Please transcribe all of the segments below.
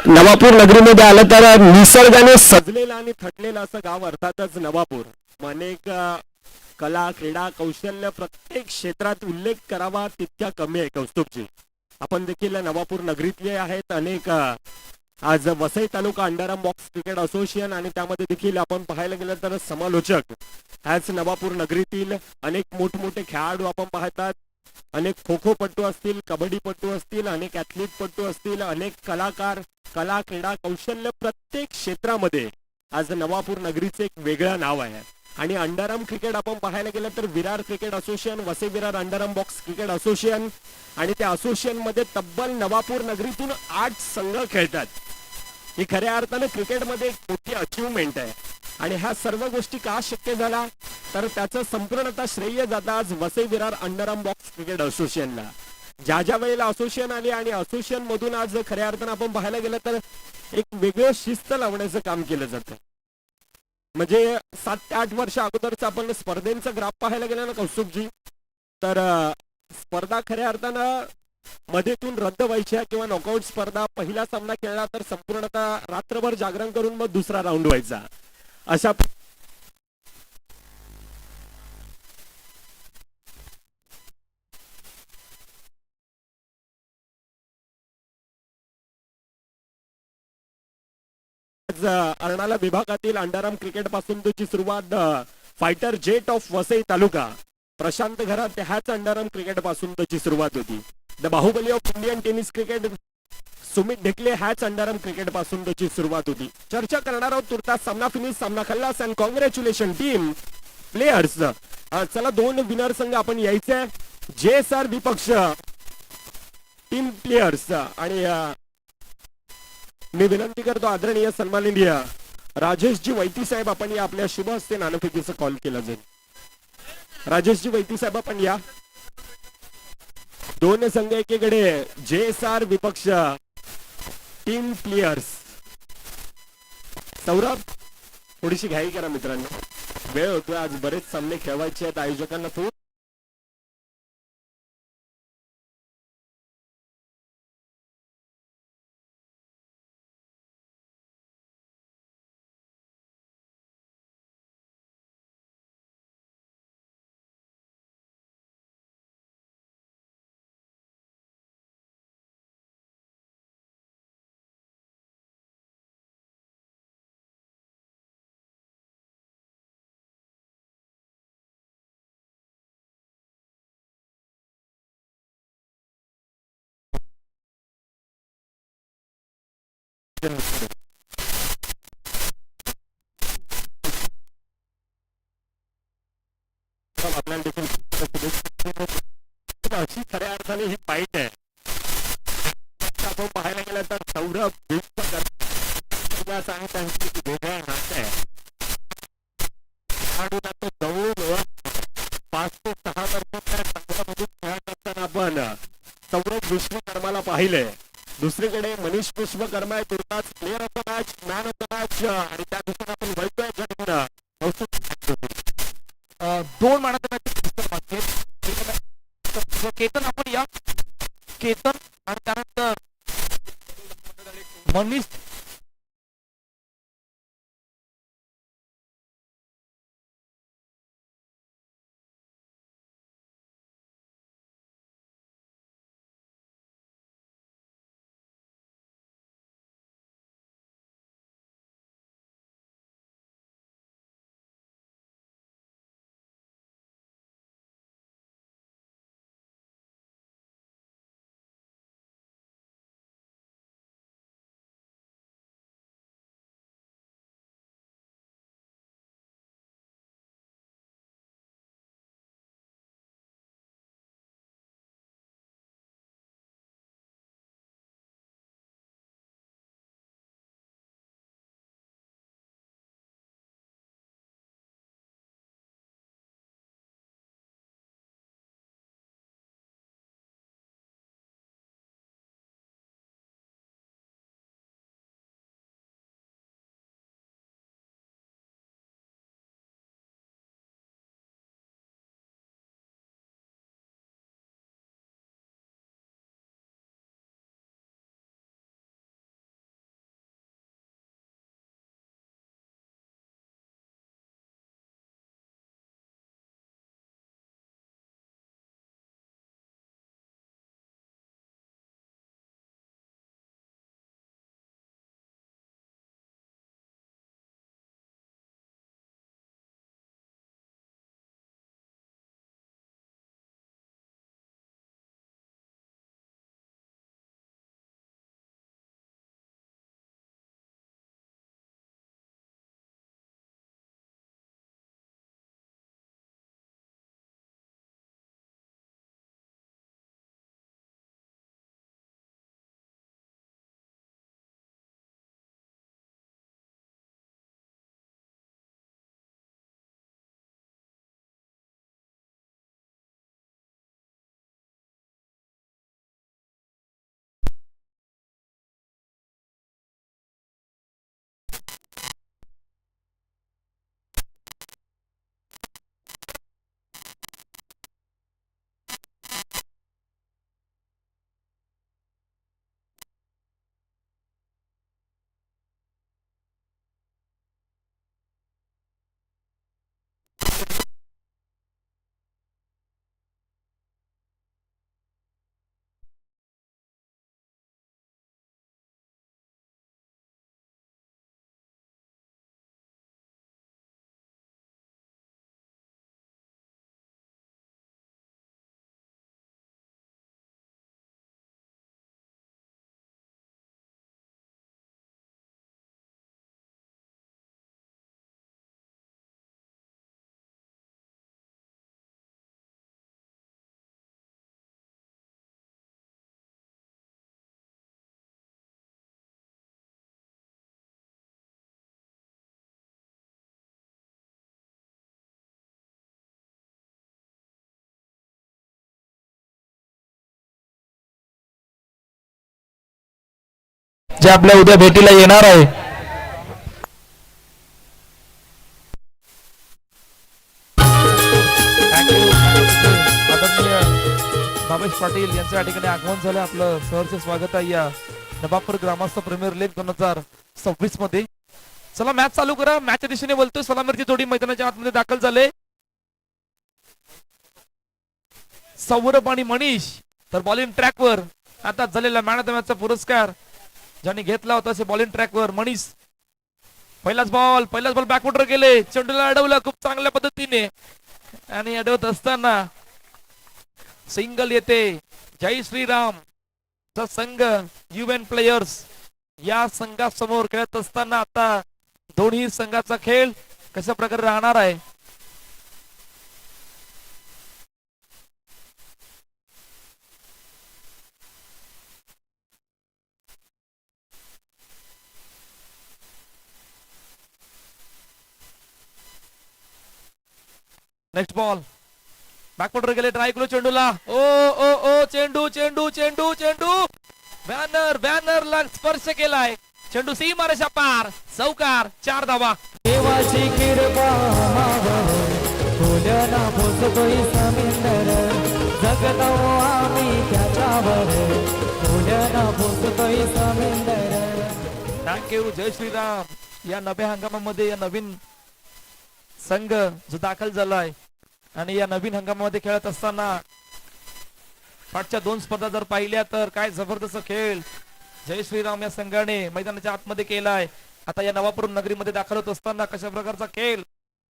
नवापूर नगरीमध्ये आलं तर निसर्गाने सजलेलं आणि थटलेलं असं गाव अर्थातच नवापूर. अनेक कला क्रीडा कौशल्य प्रत्येक क्षेत्रात उल्लेख करावा तितक्या कमी आहे कौस्तुभजी. आपण देखील नवापूर नगरीतले आहेत. अनेक आज वसई तालुका अंडरआर्म बॉक्स क्रिकेट असोसिएशन आणि त्यामध्ये देखील आपण पाहायला गेलं तर समालोचक ह्याच नवापूर नगरीतील अनेक मोठमोठे खेळाडू आपण पाहतात. अनेक खो खो पट्टू असतील, कबड्डी पट्टू असतील, अनेक ऍथलीट पट्टू असतील, अनेक कलाकार कला क्रीडा कौशल्य प्रत्येक क्षेत्रामध्ये आज नवापूर नगरीचे एक वेगळं नाव आहे. आणि अंडरआर्म क्रिकेट आपण पाहायला गेलं तर Virar cricket association, Vasai Virar underarm box cricket association आणि त्या असोसिएशन मध्ये तब्बल नवापूर नगरीतून 8 संघ खेळतात. ही खऱ्या अर्थानं क्रिकेटमध्ये एक मोठी अचिव्हमेंट आहे. आणि ह्या सर्व गोष्टी का शक्य झाला तर त्याचं संपूर्णतः श्रेय जातं आज Vasai Virar underarm box cricket असोसिएशनला. ज्या ज्या वेळेला असोसिएशन आले आणि असोसिएशन मधून आज खऱ्या अर्थानं आपण पाहायला गेलं तर एक वेगळं शिस्त लावण्याचं काम केलं जातं. म्हणजे 7 ते 8 वर्ष अगोदरच आपण स्पर्धेचं ग्राफ पाहायला गेलं ना कौस्तुभजी, तर स्पर्धा खऱ्या अर्थानं मध्येतून रद्द व्हायच्या किंवा नॉकआउट स्पर्धा. पहिला सामना खेळला तर संपूर्णतः रात्रभर जागरण करून मग दुसरा राऊंड व्हायचा. अशा अर्नाळा विभागातील अंडरआर्म क्रिकेट पासून त्याची सुरुवात fighter jet of Vasai taluka Prashant Gharat ह्याच अंडरआर्म क्रिकेट पासून त्याची सुरुवात होती. The Baahubali of Indian tennis cricket Sumit Dhekle ह्याच अंडरआर्म क्रिकेट पासून त्याची सुरुवात होती. चर्चा करणार आहोत तुर्तास सामना फिनिश सामना खल्लास अँड कॉंग्रॅच्युलेशन टीम प्लेयर्स. चला 2 विनर संघ आपण यायचंय. जे सर विपक्ष टीम प्लेयर्स. आणि मी विनंती करतो आदरणीय सन्माननीय राजेशजी वैती साहेब आपण या आपल्या शुभ हस्ते नाणेफेकीचा कॉल केला जाईल. राजेशजी वैती साहेब आपण या. 2 संघ एकीकडे जे सार विपक्ष टीम प्लेयर्स. सौरभ थोडीशी घाई करा मित्रांनो, वेळ होतोय. आज बरेच सामने खेळवायचे आहेत आयोजकांना. थोडं आपल्याला देखील अशी खऱ्या अर्थाने ही फाईट आहे. आपण पाहायला गेलं तर सौरभ आणि त्यांची वेगळा नातं आहे. खेळाडूला तो जवळून 5 ते 6 वर्षांमध्ये खेळत असताना आपण सौरभ विश्वकर्माला पाहिलंय. दुसरीकडे मनीष विश्वकर्मा आहे तुर्तास player of the match man of the match. आणि त्या दिवसात आपण वैभव जगन 2 मानाचं केतन आपण या. केतन आणि त्यानंतर मनीष जे आपल्या उद्या भेटीला येणार आहे. आदरणीय बाबेश पाटील यांच्या या ठिकाणी आगमन झालं. आपलं सहर्ष स्वागत आहे या नवापूर ग्रामस्थ प्रीमियर लीग 2026 मध्ये. चला मॅच चालू करा. मॅचच्या दिशेने बोलतोय. सलामीरची जोडी मैदानाच्या आतमध्ये दाखल झाले. सौरभ आणि मनीष तर बॉलिंग ट्रॅकवर. आता झालेला मॅन ऑफ द मॅचचा पुरस्कार ज्यांनी घेतला होता असे बॉलिंग ट्रॅकवर मनीष. पहिलाच बॉल बॅकवॉटर गेले. चेंडूला अडवलं खूप चांगल्या पद्धतीने आणि अडवत असताना सिंगल येते. जय श्रीराम चा संघ युएन प्लेयर्स या संघासमोर खेळत असताना आता दोन्ही संघाचा खेळ कशा प्रकारे राहणार आहे. नेक्स्ट बॉल बॅकवॉटर गेले. ट्राय केलो चेंडूला. ओ ओ ओ चेंडू चेंडू चेंडू चेंडू बॅनर ला स्पर्श केलाय. चेंडू सीमा रेषा पार. चौकार. 4 धावा. देवाची कृपा फुलना पोचतोय समिंदर जगतो आम्ही त्याच्यावर फुलना पोचतोय समिंदर. थँक्यू. जय श्रीराम या नव्या हंगामामध्ये या नवीन संघ जो दाखल झालाय आणि या नवीन हंगामामध्ये खेळत असताना पाठच्या 2 स्पर्धा जर पाहिल्या तर काय जबरदस्त खेळ जय श्रीराम या संघाने मैदानाच्या आतमध्ये केलाय. आता या नवापूर नगरीमध्ये दाखल होत असताना कशा प्रकारचा खेळ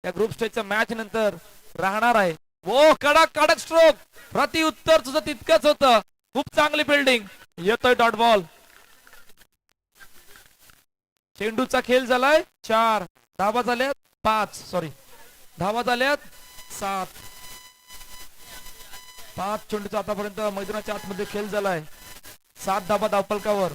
या ग्रुप स्टेजच्या मॅच नंतर राहणार आहे. ओ कडक स्ट्रोक. प्रति उत्तर तुझं तितकंच होतं. खूप चांगली फिल्डिंग. येतोय डॉट बॉल. चेंडूचा खेळ झालाय 4 धावा झाल्यात 5 सॉरी धावा झाल्यात 7. 5 चेंडूचा आतापर्यंत मैदानाच्या आतमध्ये खेळ झालाय. 7 धावा धावफलकावर.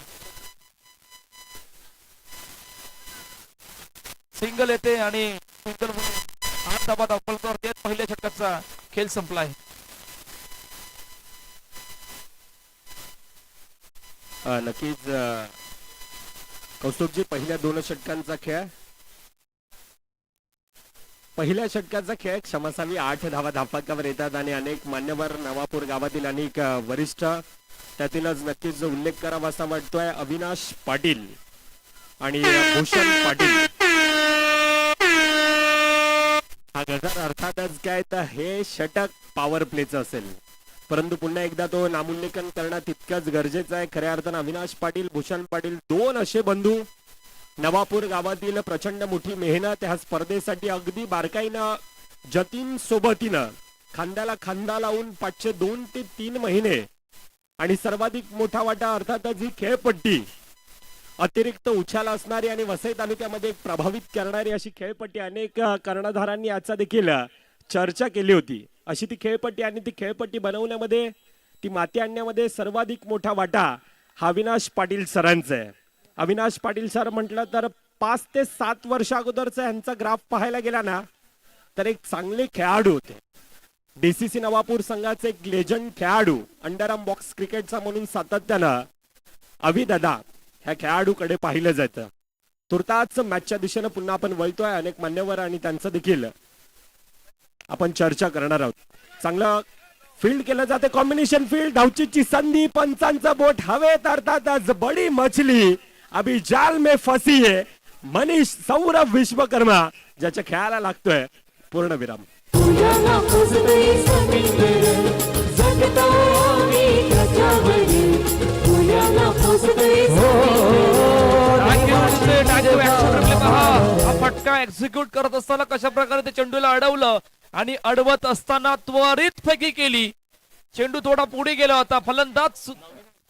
सिंगल येते आणि सिंगल 8 धावा धावफलकावर येत पहिल्या षटकाचा खेळ संपलाय. नक्कीच कौस्तुभजी पहिल्या 2 षटकांचा खेळ. पहिल्या षटकाचा खेळ क्षमस्वामी 8 धावा धावफलकावर येतात आणि अनेक मान्यवर नवापूर गावातील अनेक वरिष्ठ त्यातीलच नक्कीच जो उल्लेख करावा असा वाटतोय अविनाश पाटील आणि भूषण पाटील. हा गजर अर्थातच काय तर हे षटक पॉवर प्लेचं असेल परंतु पुन्हा एकदा तो नामोल्लेखन करणं तितकंच गरजेचं आहे. खऱ्या अर्थानं अविनाश पाटील भूषण पाटील 2 असे बंधू नवापूर गावातील प्रचंड मोठी मेहनत ह्या स्पर्धेसाठी अगदी बारकाईनं जतीन सोबतीनं खांद्याला खांदा लावून 502 ते 3 महिने आणि सर्वाधिक मोठा वाटा अर्थातच ही खेळपट्टी अतिरिक्त उछाल असणारी आणि वसई तालुक्यामध्ये प्रभावित करणारी अशी खेळपट्टी अनेक कर्णधारांनी आजचा देखील चर्चा केली होती. अशी ती खेळपट्टी आणि ती खेळपट्टी बनवण्यामध्ये ती माती आणण्यामध्ये सर्वाधिक मोठा वाटा हा अविनाश पाटील सरांचा आहे. अविनाश पाटील सर म्हटलं तर 5 ते 7 वर्ष अगोदरचा यांचा ग्राफ पाहायला गेला ना तर एक चांगले खेळाडू होते. डीसीसी नवापूर संघाचे एक लेजंड खेळाडू अंडरआर्म बॉक्स क्रिकेटचा म्हणून सातत्यानं अभिदादा ह्या खेळाडूकडे पाहिलं जातं. तुर्तास मॅचच्या दिशेनं पुन्हा आपण वळतोय. अनेक मान्यवर आणि त्यांचं देखील आपण चर्चा करणार आहोत. चांगलं फील्ड केलं जाते. Combination field. धावचीची संधी. पंचांचा बोट हवेत. अर्थातच बडी मछली अभी जाल में फसी है. मनीष सौरभ विश्वकर्मा ज्याच्या खेळाला लागतोय पूर्णविराम. हा फटका एक्झिक्यूट करत असताना कशा प्रकारे ते चेंडूला अडवलं आणि अडवत असताना त्वरित फेकी केली. चेंडू थोडा पुढे गेला होता. फलंदाज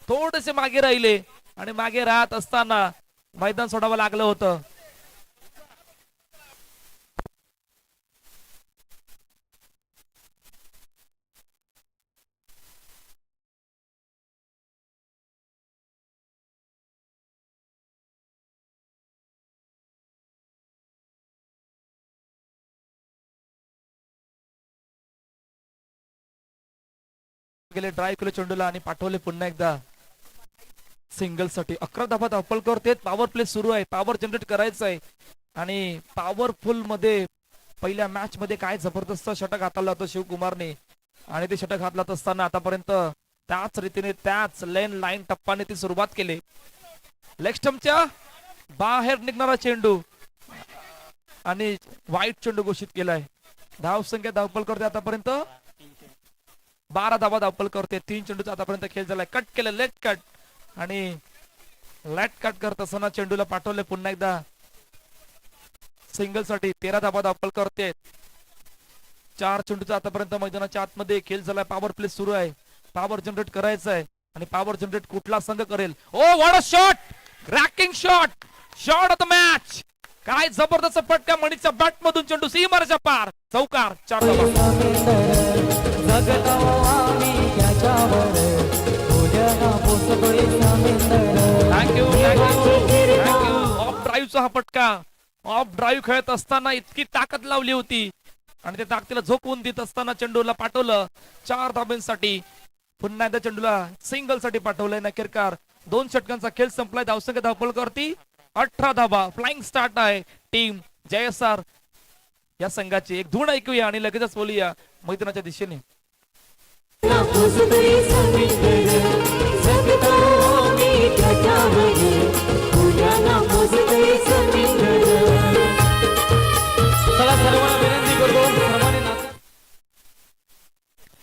थोडेसे मागे राहिले आणि मागे राहत असताना मैदान सोडावं लागलं होतं. गेले ड्राईव्ह केलं चेंडूला आणि पाठवले पुन्हा एकदा सिंगल साठी 11 धाबा धावपल करते. पॉवर प्ले सुरू आहे, पॉवर जनरेट करायचं आहे आणि पॉवरफुल मध्ये पहिल्या मॅच मध्ये काय जबरदस्त षटक हाताळलं होतं शिवकुमारने आणि ते षटक हाताळत असताना आतापर्यंत त्याच रीतीने त्याच लाईन टप्पाने ती सुरुवात केली. लेग स्टंपच्या बाहेर निघणारा चेंडू आणि वाईट चेंडू घोषित केलाय. धाव संख्या धावपल करते आतापर्यंत 12 धावा धावपल करते. 3 चेंडूचा आतापर्यंत खेळ झालाय. कट केलं लेट कट आणि लेट कट करत असताना चेंडूला पाठवले पुन्हा एकदा सिंगल साठी. 13 धावा धावपल करते. 4 चेंडूचा आतापर्यंत मैदानाच्या आतमध्ये खेळ झालाय. पॉवर प्ले सुरू आहे, पॉवर जनरेट करायचं आहे आणि पॉवर जनरेट कुठला संघ करेल. Oh what a shot, cracking shot, shot of the match. काय जबरदस्त फटका मणीच्या बॅट मधून चेंडू सीमारेच्या पार, चौकार. 4 धावा. जगतो आम्ही त्याच्यावर उद्याला पोचतोय समुद्र. Thank you thank you. ऑफ ड्राईव्हचा हा फटका. ऑफ ड्राईव्ह खेळत असताना इतकी ताकद लावली होती आणि त्या ताकदीला झोपवून देत असताना चेंडूला पाठवलं 4 धाब्यांसाठी. पुन्हा एकदा चेंडूला सिंगल साठी पाठवलंय नकेरकार. 2 षटकांचा खेळ संपलाय. धावसंख्या धावपल करती 18 धाबा. फ्लाइंग स्टार्ट आहे टीम JSR या संघाची. एक धूण ऐकूया आणि लगेचच बोलूया मैदानाच्या दिशेने. चला सर्वांना विनंती करतो सर्वांनी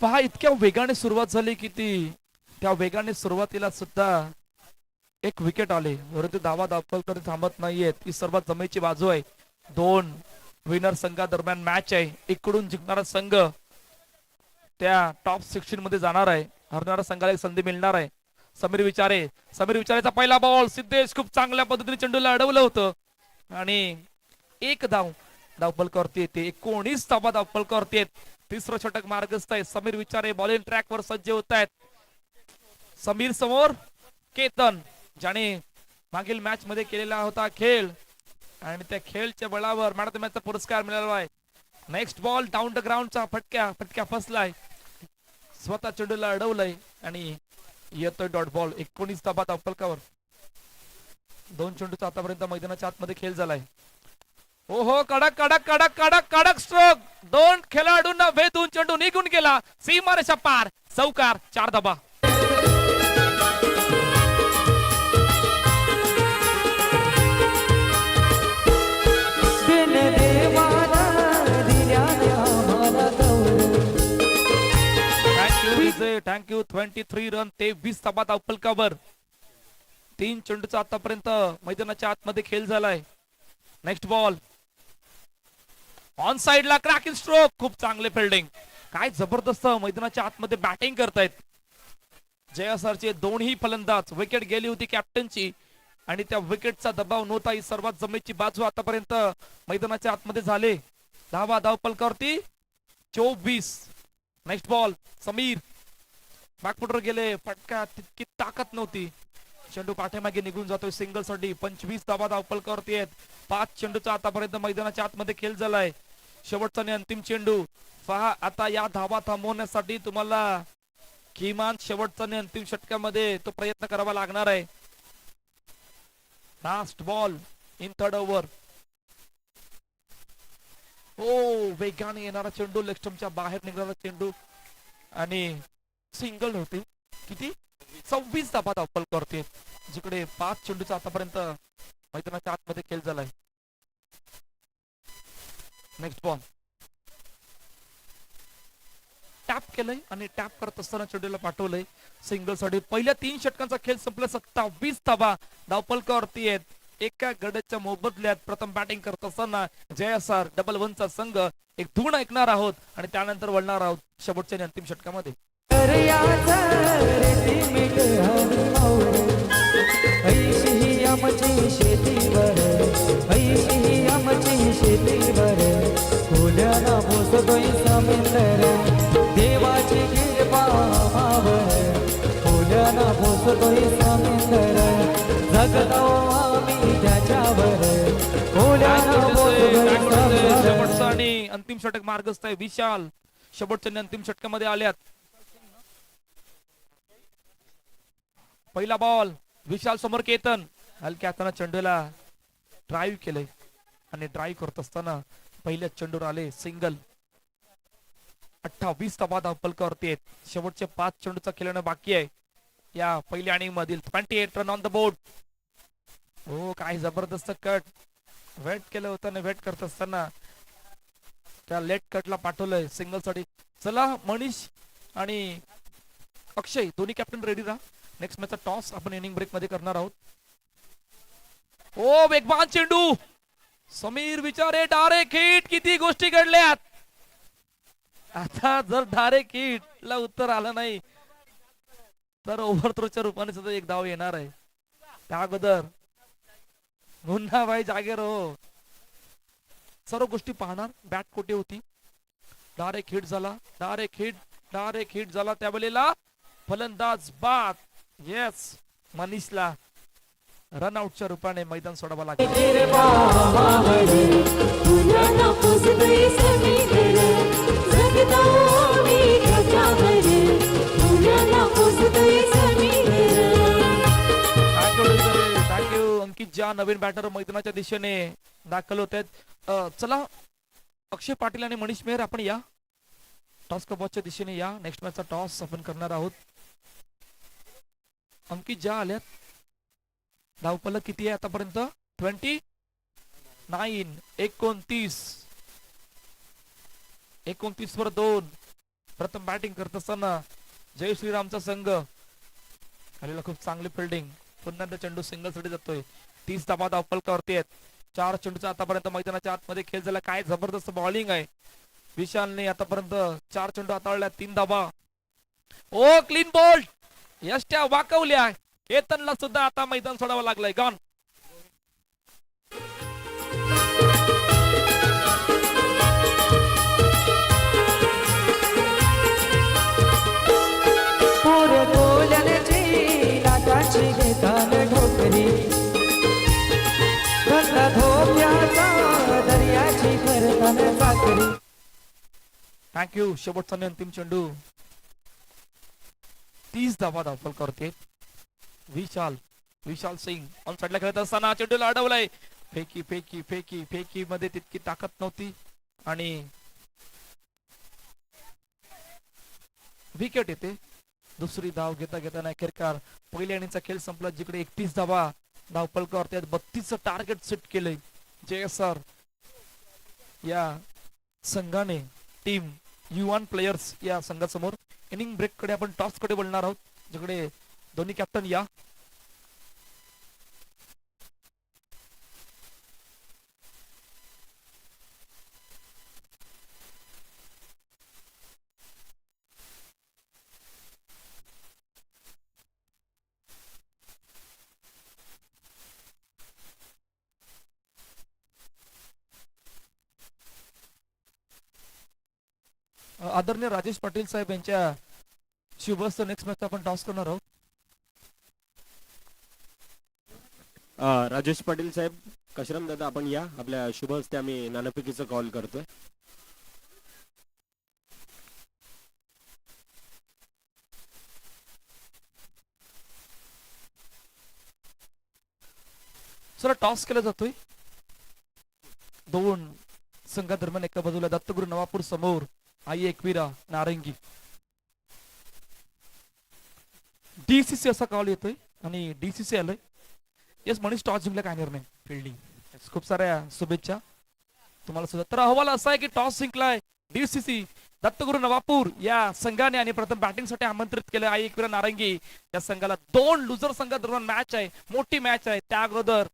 पहा इतक्या वेगाने सुरुवात झाली की त्या वेगाने सुरुवातीला सुद्धा एक विकेट आले, परंतु धावा धावपल करत थांबत नाहीयेत. ही सर्वात जमेची बाजू आहे. 2 विनर संघादरम्यान मॅच आहे. इकडून जिंकणारा संघ त्या टॉप 16 मध्ये जाणार आहे. हरणारा संघाला एक संधी मिळणार आहे. समीर विचारेचा पहिला बॉल. सिद्धेश खूप चांगल्या पद्धतीने चेंडूला अडवलं होतं आणि 1 धावपल करते. 19 धावा धावपल करते. 3रं षटक मार्गस्थ आहे. समीर विचारे बॉलिंग ट्रॅक वर सज्ज होत आहेत. समीर समोर केतन, ज्याने मागील मॅच मध्ये केलेला होता खेळ आणि त्या खेळच्या बळावर मॅन ऑफ द मॅचचा पुरस्कार मिळाला आहे. नेक्स्ट बॉल डाऊन द ग्राउंडचा फटका फसलाय. स्वतः चेंडूला अडवलंय आणि येतोय डॉट बॉल. 19 धावा धावपलकावर. 2 चेंडूचा आतापर्यंत मैदानाच्या आतमध्ये खेळ झालाय. ओहो कडक स्ट्रोक. 2 खेळाडूंना वेधून चेंडू निघून गेला सीमारेषा पार, चौकार. 4 धावा. थँक्यू. 23 रन. 23 धावा धावपलकावर. 3 चेंडूचा आतापर्यंत मैदानाच्या आतमध्ये खेळ झालाय. नेक्स्ट बॉल ऑन साइडला क्रॅकिंग स्ट्रोक. खूप चांगले फिल्डिंग. काय जबरदस्त मैदानाच्या आतमध्ये बॅटिंग करतायत JSR चे दोन्ही फलंदाज. विकेट गेली होती कॅप्टनची आणि त्या विकेटचा दबाव नव्हता. ही सर्वात जमेची बाजू आतापर्यंत मैदानाच्या आतमध्ये झाले. धावा धावपलकावरती 24. नेक्स्ट बॉल समीर बॅकफुटर गेले. फटका तितकी ताकद नव्हती. चेंडू पाठीमागे निघून जातोय सिंगल साठी. 25 धावा धावपलकावरती आहेत. 5 चेंडूचा आतापर्यंत मैदानाच्या आतमध्ये खेळ झालाय. शेवटचा आणि अंतिम चेंडू. पहा आता या धावा थांबवण्यासाठी तुम्हाला किमान शेवटचा आणि अंतिम षटकामध्ये तो प्रयत्न करावा लागणार आहे. Last ball in 3rd over. ओ वेगाने येणारा चेंडू, लेग स्टंपच्या बाहेर निघणारा चेंडू आणि सिंगल होते. किती 26 धावा धावपल करते. जिकडे 5 चेंडूचा आतापर्यंत मैदानाच्या आतमध्ये खेळ झालाय. नेक्स्ट बॉल टॅप केलंय आणि टॅप करत असताना चेंडूला पाठवलंय सिंगल साठी. पहिल्या 3 षटकांचा खेळ संपला. 27 धावा धावपलकावरती आहेत. एका गड्याच्या मोबदल्यात प्रथम बॅटिंग करत असताना JSR 1-1चा संघ एक धूण ऐकणार आहोत आणि त्यानंतर वळणार आहोत शेवटच्या आणि अंतिम षटकामध्ये. शेतीवर फुल्याला पोचतोय समुद्र. देवाची कृपा फुल्याला पोचतोय समुद्र. जगतो आम्ही त्याच्यावर फुल्याला पोचतोय समुद्र. शेवटचा आणि अंतिम षटक मार्गस्थ आहे. विशाल शेवटच्या आणि अंतिम षटकामध्ये आल्यात. पहिला बॉल विशाल समोर केतन हलक्या हाताने चेंडूला ड्राईव्ह केलंय आणि ड्राईव्ह करत असताना पहिल्या चेंडूवर आले सिंगल. 28 धावा धावपलकावरती आहेत. शेवटचे 5 चेंडूचा खेळणं बाकी आहे या पहिल्या इनिंग मधील. 28 रन ऑन द बोर्ड. हो काय जबरदस्त कट वेट केलं होतं आणि वेट करत असताना त्या लेट कटला पाठवलंय सिंगल साठी. चला मनीष आणि अक्षय दोन्ही कॅप्टन रेडी राहा. नेक्स्ट मॅचचा टॉस आपण इनिंग ब्रेक मध्ये करणार आहोत. ओ वेगवान चेंडू समीर विचारे डायरेक्ट हिट. किती गोष्टी घडल्यात. आता जर डायरेक्ट हिटला उत्तर आलं नाही तर ओव्हर थ्रोच्या रूपाने सुद्धा एक धाव येणार आहे. त्या अगोदर मुन्ना भाई जागेर हो. सर्व गोष्टी पाहणार. बॅट कोठे होती. डायरेक्ट हिट झाला. डायरेक्ट हिट झाला त्यावेळेला फलंदाज बाद. येस मनीषला रनआउटच्या रूपाने मैदान सोडावं लागेल. थँक्यू अंकित ज्या नवीन बॅटर मैदानाच्या दिशेने दाखल होत आहेत. चला अक्षय पाटील आणि मनीष मेहर आपण या टॉस कबॉचच्या दिशेने या. नेक्स्ट मॅचचा टॉस आपण करणार आहोत. अंकित ज्या आल्यात. धावफलक किती आहे आतापर्यंत 29. 29 वर 2. प्रथम बॅटिंग करत असताना जय श्रीरामचा संघ. आलेला खूप चांगली फिल्डिंग. पुन्हा चेंडू सिंगल साठी जातोय. 30 धावा धावफलकावरती आहेत. 4 चेंडूचा आतापर्यंत मैदानाच्या आतमध्ये खेळ झाला. काय जबरदस्त बॉलिंग आहे. विशालने आतापर्यंत 4 चेंडू हाताळल्या. 3 धावा. ओ क्लीन बोल्ड. यष्ट्या वाकवल्या. केतनला सुद्धा आता मैदान सोडावं लागलंय. गॉन. थँक्यू. शेवटचा आणि अंतिम चेंडू. 30 धावा धावफल करते विशाल सिंग. ऑन साइडला खेळत असताना चेंडूला अडवलाय. फेकी मध्ये तितकी ताकद नव्हती आणि विकेट येते. दुसरी धाव घेता अखेरकार पहिल्या इनिंगचा खेळ संपला. जिकडे 31 धावा धावफलकावरती 32चं टार्गेट सेट केलंय JSR या संघाने. टीम युवान प्लेयर्स या संघासमोर. इनिंग ब्रेक कडे आपण टॉस कडे बोलणार आहोत. जिकडे दोन्ही कॅप्टन या. आदरणीय राजेश पाटील साहेब यांच्या शुभस्थ नेक्स्ट मॅच आपण टॉस करणार आहोत. राजेश पाटील साहेब कशरम दादा आपण या. आपल्या शुभ हस्ते आम्ही नाणेफेकीचा कॉल करतोय. सर टॉस केला जातोय. 2 संघादरम्यान. एका बाजूला दत्तगुरु नवापूर समोर आई एकविरा नारंगी. DCC असा कॉल येतोय आणि DCC आलंय. येस मनीष टॉस जिंकला. काय निर्णय फिल्डिंग. खूप साऱ्या शुभेच्छा तुम्हाला सुद्धा. तर अहवाल असा आहे की टॉस जिंकलाय DCC दत्तगुरु नवापूर या संघाने आणि प्रथम बॅटिंग साठी आमंत्रित केलं आई एकविरा नारंगी या संघाला. 2 लुझर संघादरम्यान मॅच आहे. मोठी मॅच आहे. त्या अगोदर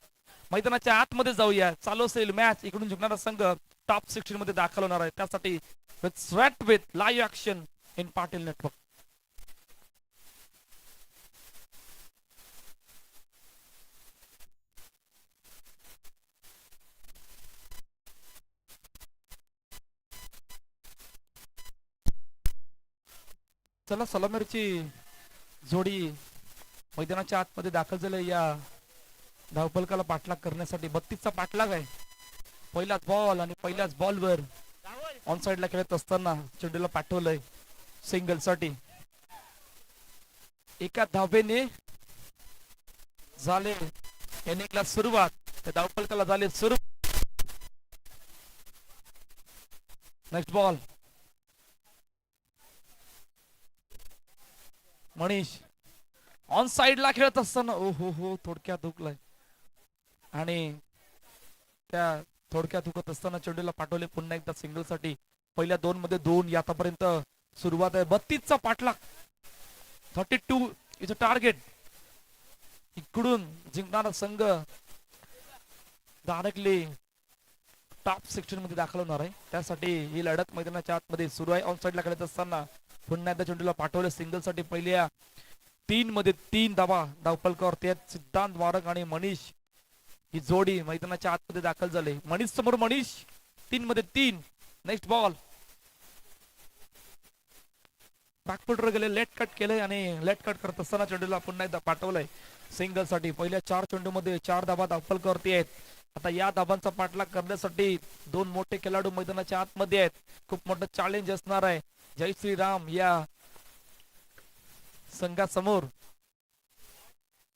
मैदानाच्या आतमध्ये जाऊया. चालू असेल मॅच. इकडून जिंकणारा संघ टॉप 16 मध्ये दाखल होणार आहे. त्यासाठी with live action in Patil network. चला सलामीरची जोडी मैदानाच्या आतमध्ये दाखल झाले. या धावफलकाला पाठलाग करण्यासाठी 32चा पाठलाग आहे. पहिलाच बॉल आणि पहिल्याच बॉलवर ऑन साइडला खेळत असताना चेंडूला पाठवलंय सिंगल साठी. एका धावेने झाले इनिंगला सुरुवात, त्या धावफलकाला झाले सुरू. नेक्स्ट बॉल मनीष ऑन साइडला खेळत असताना ओ हो थोडक्यात हुकलाय आणि त्या थोडक्यात हुकत असताना चेंडूला पाठवले पुन्हा एकदा सिंगल साठी. पहिल्या 2 मध्ये 2 आतापर्यंत सुरुवात आहे. 32चा पाठलाग, 32 इज अ टार्गेट. इकडून जिंकणारा संघ डायरेक्टली टॉप सेक्शन मध्ये दाखल होणार आहे. त्यासाठी ही लढत मैदानाच्या आतमध्ये सुरू आहे. ऑन साइडला खेळत असताना पुन्हा एकदा चेंडूला पाठवले सिंगल साठी. पहिल्या 3 मध्ये 3 धावा धावफलकावर. त्यात सिद्धांत वारक आणि मनीष ही जोडी मैदानाच्या आतमध्ये दाखल झाले. मनीष समोर मनीष 3 मध्ये 3. नेक्स्ट बॉल बॅकफुटवर गेले, लेट कट केले आणि लेट कट करत असताना चेंडूला पुन्हा एकदा पाठवलंय सिंगल साठी. पहिल्या 4 चेंडूमध्ये 4 धावा धावफलकावरती आहेत. आता या धाबांचा पाठलाग करण्यासाठी 2 मोठे खेळाडू मैदानाच्या आतमध्ये आहेत. खूप मोठं चॅलेंज असणार आहे जय श्रीराम या संघासमोर.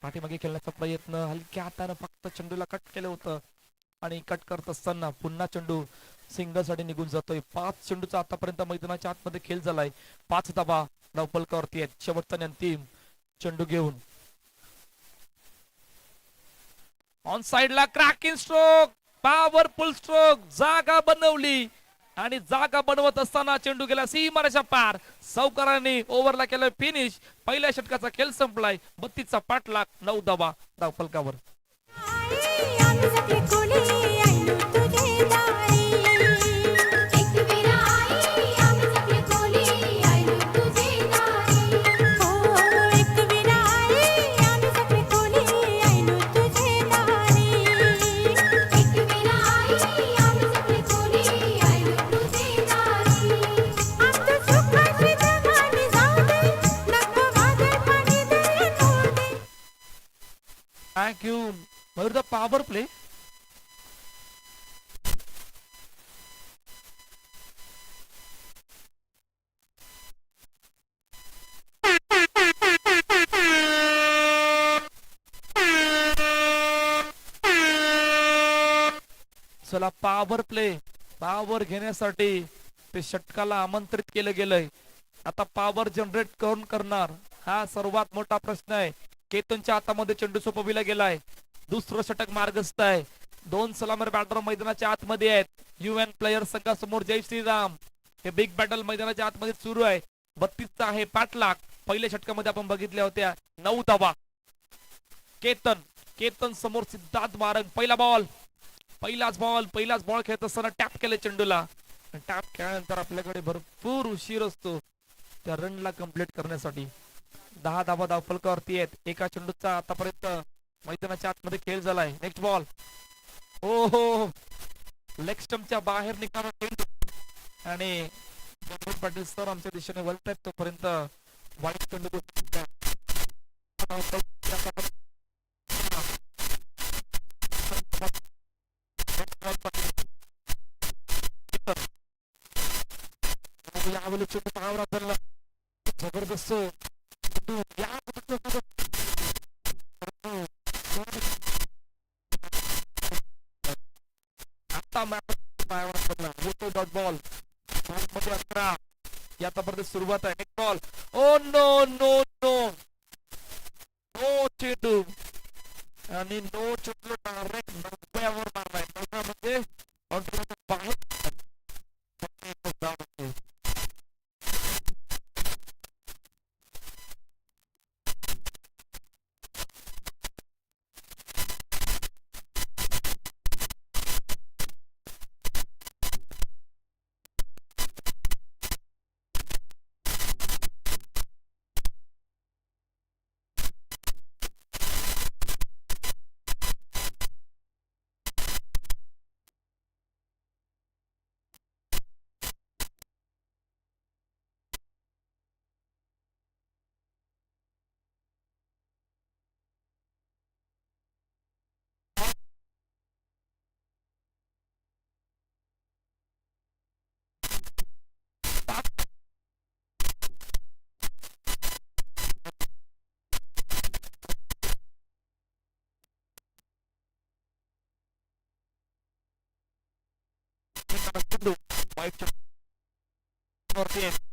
पाठीमागे खेळण्याचा प्रयत्न, हलक्या हाताने फक्त चेंडूला कट केलं होतं आणि कट करत असताना पुन्हा चेंडू सिंगल साठी निघून जातोय. 5 चेंडूचा आतापर्यंत मैदानाच्या आतमध्ये खेळ झालाय. 5 धावा धावफलकावरती आहेत. शेवटचा आणि अंतिम चेंडू घेऊन ऑन साइडला क्रॅकिंग स्ट्रोक, पॉवरफुल स्ट्रोक, जागा बनवली आणि जागा बनवत असताना चेंडू गेला सीमारेषा पार. सावकारांनी ओव्हरला केलं फिनिश. पहिल्या षटकाचा खेळ संपलाय. 32चा पाठलाग, 9 धावा धावफलकावर. Thank you. Where the power play? चला पॉवर प्ले, पॉवर घेण्यासाठी ते षटकाला आमंत्रित केलं गेलंय. आता पॉवर जनरेट कोण करणार हा सर्वात मोठा प्रश्न आहे. केतनच्या हातामध्ये चेंडू सोपविला गेलाय. दुसरं षटक मार्गस्थ आहे. 2 सलामीर बॅटर मैदानाच्या आतमध्ये आहेत. UN प्लेयर संघासमोर जय श्रीराम. हे बिग बॅटल मैदानाच्या आतमध्ये सुरू आहे. 32चा आहे पाठलाग. पहिल्या षटकामध्ये आपण बघितल्या होत्या 9 धावा. केतन समोर सिद्धांत वारंग. पहिलाच बॉल खेळत असताना टॅप केले चेंडूला. टॅप केल्यानंतर आपल्याकडे भरपूर उशीर असतो त्या रनला कंप्लीट करण्यासाठी. 10 धावा धावफलकावरती आहेत. एका चेंडूचा आतापर्यंत मैदानाच्या आतमध्ये खेळ झालाय. नेक्स्ट बॉल हो लेग स्टंपच्या बाहेर निघणारा चेंडू आणि पाटील सर आमच्या दिशेने वळत आहेत. तोपर्यंत वाईट चेंडू जबरदस्त डॉट बॉल मध्ये 11 आतापर्यंत सुरुवात आहे. Next ball oh no no no no चेंडू आणि नो चेंडू डायरेक्ट 90वर मारलाय. 90 म्हणजे बाहेर चेंडू वाईट वरती आहे.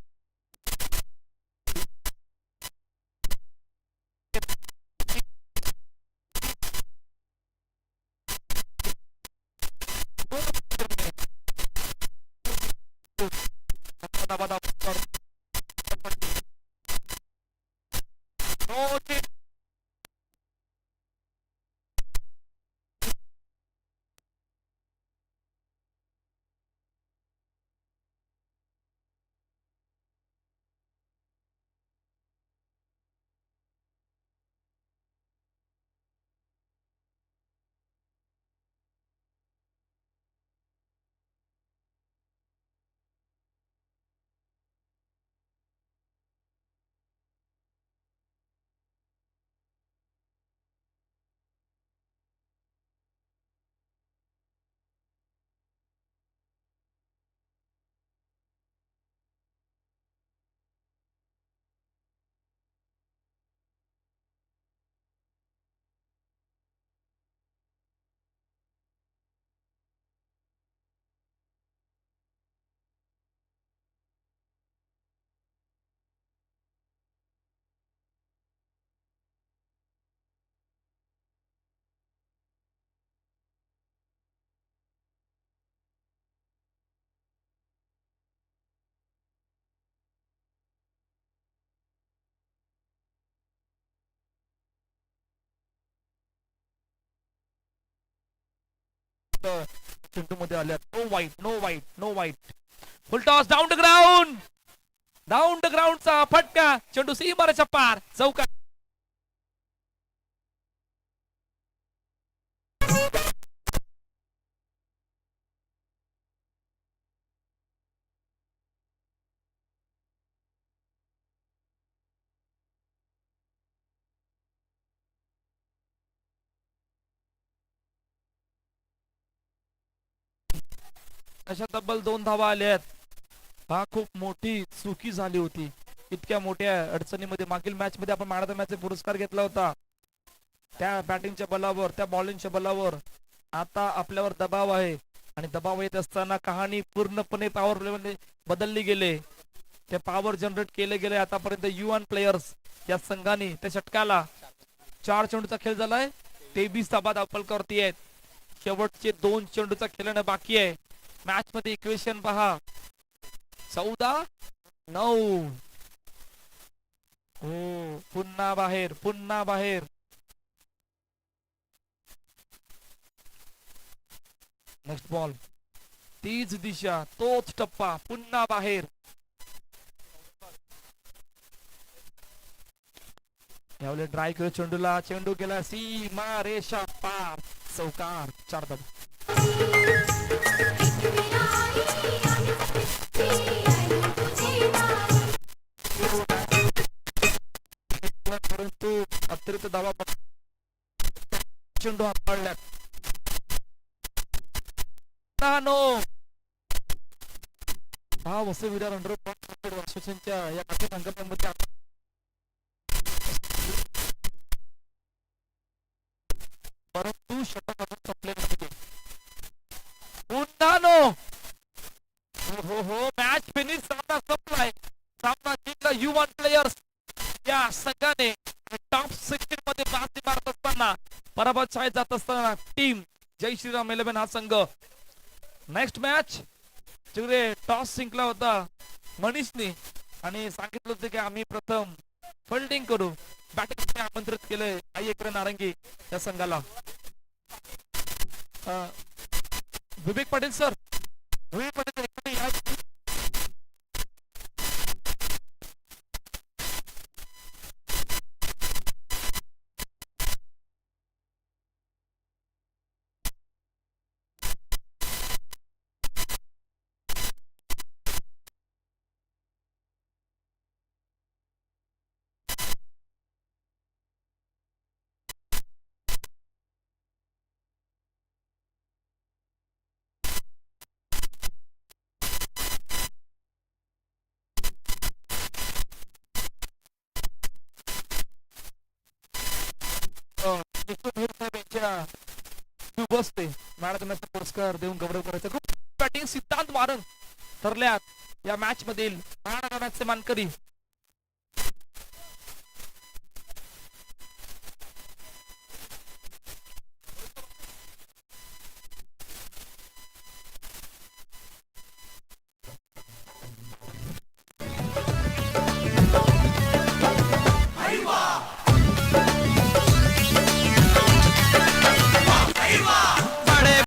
चेंडू मध्ये आल्या. No wait, no wait, no wait. Full toss down the ground. Down the ग्राउंडचा फटका. चेंडू सीमारेच्या पार चौका. अशा तब्बल 2 धावा आल्यात. हा खूप मोठी चुकी झाली होती. इतक्या मोठ्या अडचणीमध्ये मागील मॅच मध्ये आपण मॅन ऑफ द मॅच पुरस्कार घेतला होता. त्या बॅटिंगच्या बलावर, त्या बॉलिंगच्या बलावर आता आपल्यावर दबाव आहे आणि दबाव येत असताना कहाणी पूर्णपणे पॉवर लेवल बदलली गेले. ते पॉवर जनरेट केले गेले आतापर्यंत युवान प्लेयर्स या संघाने. त्या षटकाला 4 चेंडूचा खेळ झालाय. 23 धाबा धावफलकावरती आहेत. शेवटचे 2 चेंडूचा खेळणं बाकी आहे. मॅच मध्ये इक्वेशन पहा. 14-9. हो, पुन्हा बाहेर, पुन्हा बाहेर. Next ball. तीच दिशा, तोच टप्पा, पुन्हा बाहेर. यावेळी ड्राय केलं चेंडूला. चेंडू गेला सीमा रेषा पार चौकार. 4 धावा. परंतु अतिरिक्त धावा चेंडू हाताळल्यात. हा वसविरार अंडर वर्षांच्या या काही संघटनांमध्ये परंतु षटक अजून संपले नाही. पुन्हा नो. हो, मॅच फिनिश. सामना संपलाय. सामना जिंकला युवन प्लेयर्स या संघाने. टॉप 16 मध्ये बाजी मारत असताना, पराभव छायेत जात असताना टीम जय श्रीराम 11 हा संघ. नेक्स्ट मॅच जिकडे टॉस जिंकला होता मनीषने आणि सांगितलं होतं की आम्ही प्रथम फिल्डिंग करू. बॅटिंग आमंत्रित केलंय आयेकर नारंगी या संघाला. विवेक पाटील सर, विवेक पाटील बसते मॅडम पुरस्कार देऊन गौरव करायचा. खूप बॅटिंग सिद्धांत मारंग ठरल्यात या मॅच मधील मॅचचे मानकरी.